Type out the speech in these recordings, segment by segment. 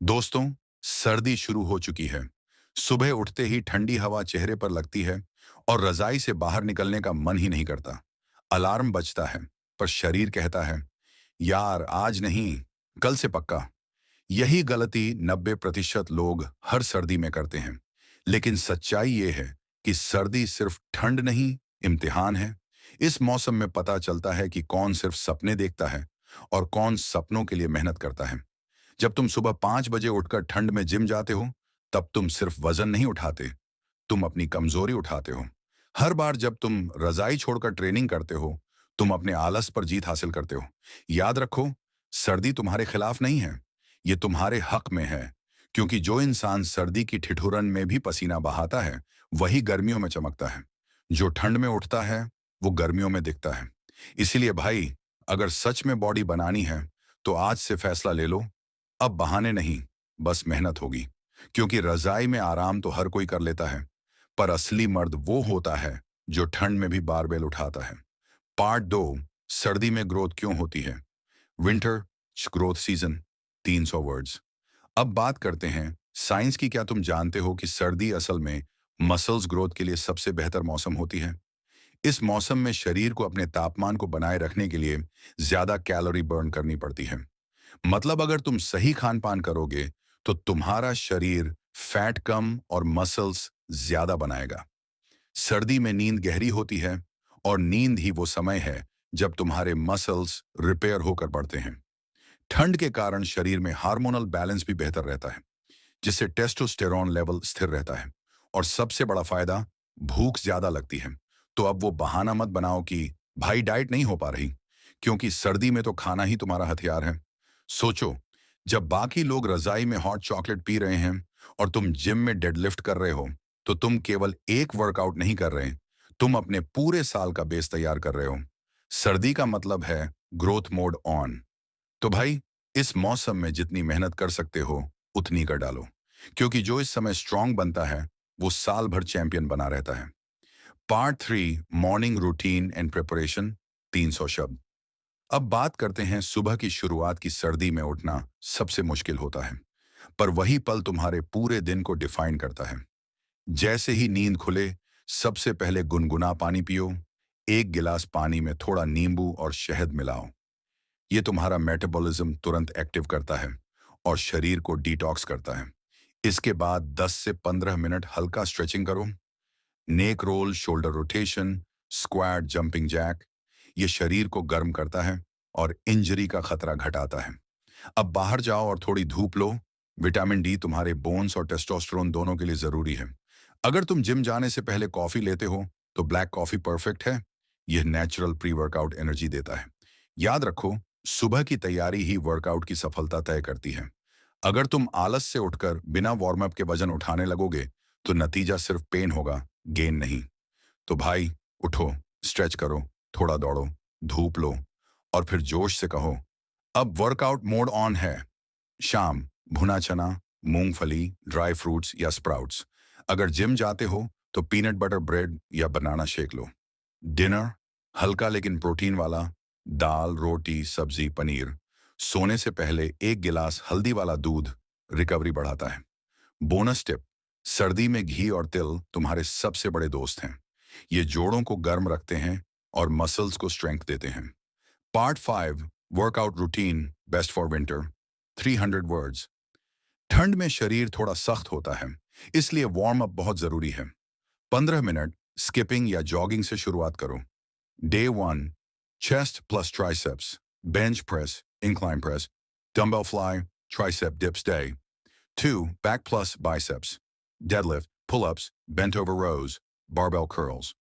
दोस्तों, सर्दी शुरू हो चुकी है। सुबह उठते ही ठंडी हवा चेहरे पर लगती है और रजाई से बाहर निकलने का मन ही नहीं करता। अलार्म बजता है, पर शरीर कहता है, यार आज नहीं, कल से पक्का। यही गलती 90% लोग हर सर्दी में करते हैं। लेकिन सच्चाई ये है कि सर्दी सिर्फ ठंड नहीं, इम्तिहान है। इस मौसम में पता चलता है कि कौन सिर्फ सपने देखता है और कौन सपनों के लिए मेहनत करता है। जब तुम सुबह 5 बजे उठकर ठंड में जिम जाते हो, तब तुम सिर्फ वजन नहीं उठाते, तुम अपनी कमजोरी उठाते हो। हर बार जब तुम रजाई छोड़कर ट्रेनिंग करते हो, तुम अपने आलस पर जीत हासिल करते हो। याद रखो, सर्दी तुम्हारे खिलाफ नहीं है, ये तुम्हारे हक में है। क्योंकि जो इंसान सर्दी की ठिठुरन में भी पसीना बहाता है, वही गर्मियों में चमकता है। जो ठंड में उठता है, वो गर्मियों में दिखता है। इसीलिए भाई, अगर सच में बॉडी बनानी है, तो आज से फैसला ले लो। अब बहाने नहीं, बस मेहनत होगी। क्योंकि रजाई में आराम तो हर कोई कर लेता है, पर असली मर्द वो होता है जो ठंड में भी बारबेल उठाता है। पार्ट 2, सर्दी में ग्रोथ क्यों होती है। Winter growth season, 300 words. अब बात करते हैं साइंस की। क्या तुम जानते हो कि सर्दी असल में मसल्स ग्रोथ के लिए सबसे बेहतर मौसम होती है। इस मौसम में शरीर को अपने तापमान को बनाए रखने के लिए ज्यादा कैलोरी बर्न करनी पड़ती है। मतलब अगर तुम सही खान पान करोगे, तो तुम्हारा शरीर फैट कम और मसल्स ज्यादा बनाएगा। सर्दी में नींद गहरी होती है, और नींद ही वो समय है जब तुम्हारे मसल्स रिपेयर होकर बढ़ते हैं। ठंड के कारण शरीर में हार्मोनल बैलेंस भी बेहतर रहता है, जिससे टेस्टोस्टेरोन लेवल स्थिर रहता है। और सबसे बड़ा फायदा, भूख ज्यादा लगती है। तो अब वो बहाना मत बनाओ कि भाई डाइट नहीं हो पा रही, क्योंकि सर्दी में तो खाना ही तुम्हारा हथियार है। सोचो, जब बाकी लोग रजाई में हॉट चॉकलेट पी रहे हैं और तुम जिम में डेडलिफ्ट कर रहे हो, तो तुम केवल एक वर्कआउट नहीं कर रहे, तुम अपने पूरे साल का बेस तैयार कर रहे हो। सर्दी का मतलब है ग्रोथ मोड ऑन। तो भाई, इस मौसम में जितनी मेहनत कर सकते हो, उतनी कर डालो। क्योंकि जो इस समय स्ट्रांग बनता है, वो साल भर चैंपियन बना रहता है। Part 3, morning routine and preparation, 300 शब्द। अब बात करते हैं सुबह की शुरुआत की। सर्दी में उठना सबसे मुश्किल होता है, पर वही पल तुम्हारे पूरे दिन को डिफाइन करता है। जैसे ही नींद खुले, सबसे पहले गुनगुना पानी पियो। एक गिलास पानी में थोड़ा नींबू और शहद मिलाओ। ये तुम्हारा मेटाबॉलिज्म तुरंत एक्टिव करता है और शरीर को डिटॉक्स करता है। इसके बाद 10 से 15 मिनट हल्का स्ट्रेचिंग करो। Neck roll, shoulder rotation, squat, jumping jack. ये शरीर को गर्म करता है और इंजरी का खतरा घटाता है। अब बाहर जाओ और थोड़ी धूप लो। विटामिन डी तुम्हारे बोन्स और टेस्टोस्टेरोन दोनों के लिए जरूरी है। अगर तुम जिम जाने से पहले कॉफी लेते हो, तो ब्लैक कॉफी परफेक्ट है। यह नेचुरल प्री वर्कआउट एनर्जी देता है। याद रखो, सुबह की तैयारी ही वर्कआउट की सफलता तय करती है। अगर तुम आलस से उठकर बिना वार्म अप के वजन उठाने लगोगे, तो नतीजा सिर्फ पेन होगा, गेन नहीं। तो भाई, उठो, स्ट्रेच करो, थोड़ा दौड़ो, धूप लो, और फिर जोश से कहो, अब वर्कआउट मोड ऑन है। शाम, भुना चना, मूंगफली, ड्राई फ्रूट्स या स्प्राउट्स। अगर जिम जाते हो, तो पीनट बटर ब्रेड या बनाना शेक लो। डिनर, हल्का लेकिन प्रोटीन वाला, दाल, रोटी, सब्जी, पनीर। सोने से पहले एक गिलास हल्दी वाला दूध रिकवरी बढ़ाता है। बोनस टिप, सर्दी में घी और तिल तुम्हारे सबसे बड़े दोस्त हैं। ये जोड़ों को गर्म रखते हैं और मसल्स को स्ट्रेंथ देते हैं। Part 5, workout routine best for winter, 300 words. ठंड में शरीर थोड़ा सख्त होता है, इसलिए वार्म अप बहुत जरूरी है। 15 मिनट स्किपिंग या जॉगिंग से शुरुआत करो। Day 1, chest plus triceps, bench press, incline press, dumbbell fly, tricep dips. Day 2, back plus biceps, deadlift, pull-ups, bent over rows, barbell curls.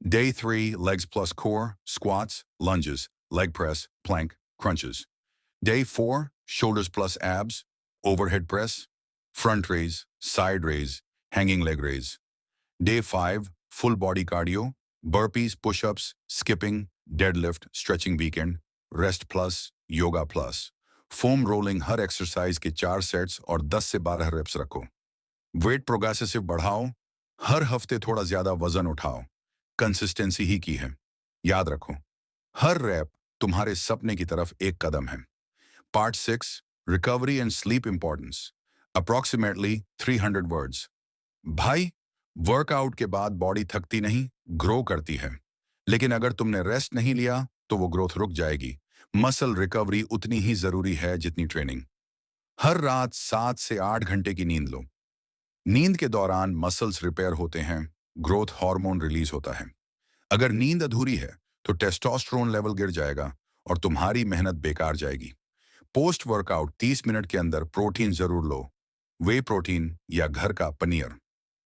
Day 3, legs plus core, squats, lunges, leg press, plank, crunches. Day 4, shoulders plus abs, overhead press, front raise, side raise, hanging leg raise. Day 5, full body cardio, burpees, push-ups, skipping, deadlift, stretching weekend, rest plus, yoga plus. Foam rolling, हर exercise के 4 sets और 10 से 12 wraps रखो। Wait progressive बढ़ाओ, हर हफ्ते थोड़ा ज्यादा वजन उठाओ। कंसिस्टेंसी ही की है। याद रखो, हर रैप तुम्हारे सपने की तरफ एक कदम है। Part 6, recovery and sleep importance. Approximately 300 words. भाई, वर्कआउट के बाद बॉडी थकती नहीं, ग्रो करती है। लेकिन अगर तुमने रेस्ट नहीं लिया तो वो ग्रोथ रुक जाएगी। मसल रिकवरी उतनी ही जरूरी है जितनी ट्रेनिंग। हर रात 7 से 8 घंटे की नींद लो। नींद के दौरान मसल्स रिपेयर होते हैं, ग्रोथ हार्मोन रिलीज होता है। अगर नींद अधूरी है तो टेस्टोस्टेरोन लेवल गिर जाएगा और तुम्हारी मेहनत बेकार जाएगी। पोस्ट वर्कआउट 30 मिनट के अंदर प्रोटीन जरूर लो। वे प्रोटीन या घर का पनीर।